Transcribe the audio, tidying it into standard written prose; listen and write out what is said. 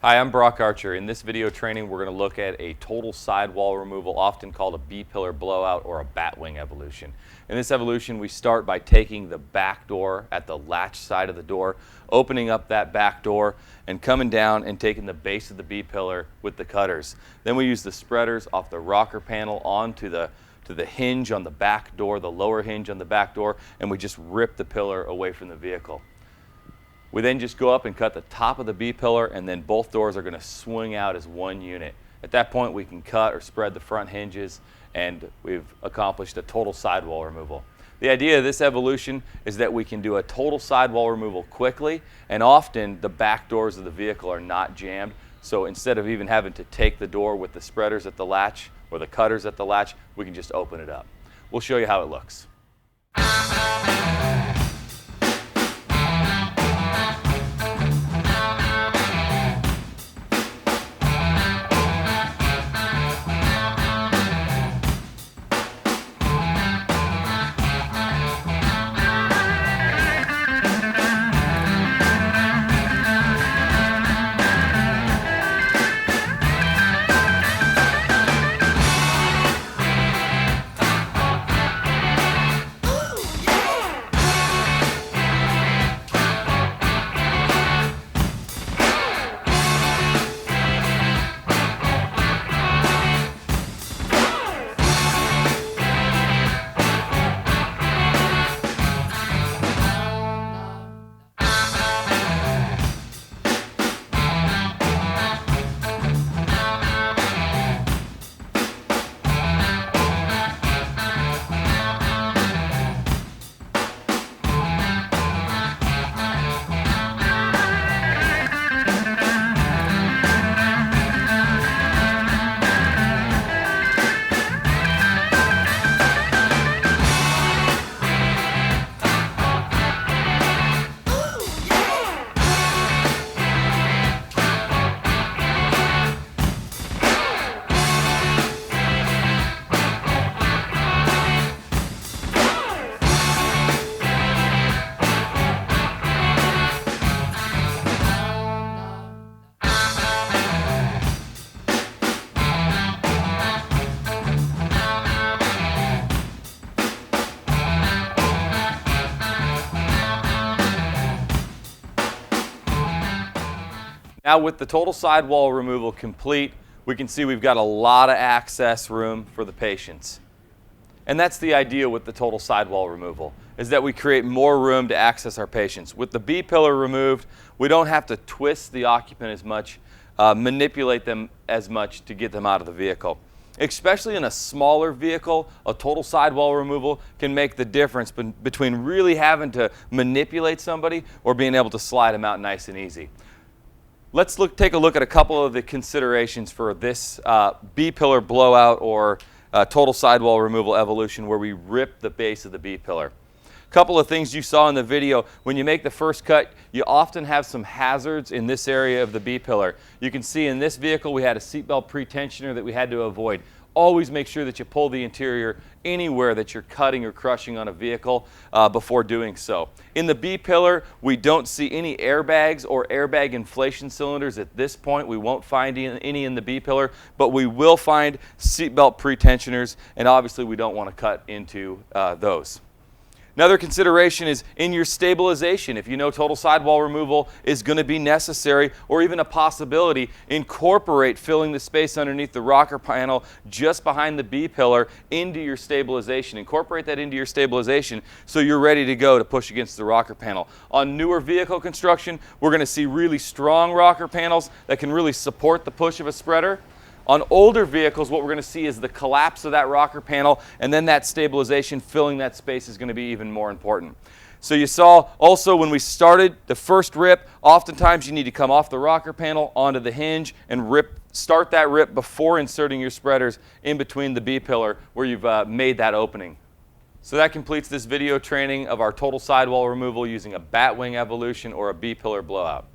Hi, I'm Brock Archer. In this video training, we're going to look at a total sidewall removal, often called a B-pillar blowout or a batwing evolution. In this evolution, we start by taking the back door at the latch side of the door, opening up that back door, and coming down and taking the base of the B-pillar with the cutters. Then we use the spreaders off the rocker panel onto the hinge on the back door, the lower hinge on the back door, and we just rip the pillar away from the vehicle. We then just go up and cut the top of the B-pillar, and then both doors are going to swing out as one unit. At that point, we can cut or spread the front hinges, and we've accomplished a total sidewall removal. The idea of this evolution is that we can do a total sidewall removal quickly, and often the back doors of the vehicle are not jammed. So instead of even having to take the door with the spreaders at the latch or the cutters at the latch, we can just open it up. We'll show you how it looks. Now with the total sidewall removal complete, we can see we've got a lot of access room for the patients. And that's the idea with the total sidewall removal, is that we create more room to access our patients. With the B-pillar removed, we don't have to twist the occupant as much, manipulate them as much to get them out of the vehicle. Especially in a smaller vehicle, a total sidewall removal can make the difference between really having to manipulate somebody or being able to slide them out nice and easy. Let's take a look at a couple of the considerations for this B-pillar blowout or total sidewall removal evolution where we rip the base of the B-pillar. A couple of things you saw in the video. When you make the first cut, you often have some hazards in this area of the B-pillar. You can see in this vehicle we had a seatbelt pretensioner that we had to avoid. Always make sure that you pull the interior anywhere that you're cutting or crushing on a vehicle before doing so. In the B-pillar, we don't see any airbags or airbag inflation cylinders at this point. We won't find any in the B-pillar, but we will find seatbelt pretensioners, and obviously we don't want to cut into those. Another consideration is in your stabilization. If you know total sidewall removal is going to be necessary or even a possibility, incorporate filling the space underneath the rocker panel just behind the B-pillar into your stabilization. Incorporate that into your stabilization so you're ready to go to push against the rocker panel. On newer vehicle construction, we're going to see really strong rocker panels that can really support the push of a spreader. On older vehicles, what we're going to see is the collapse of that rocker panel, and then that stabilization filling that space is going to be even more important. So you saw also when we started the first rip, oftentimes you need to come off the rocker panel onto the hinge and start that rip before inserting your spreaders in between the B-pillar where you've made that opening. So that completes this video training of our total sidewall removal using a batwing evolution or a B-pillar blowout.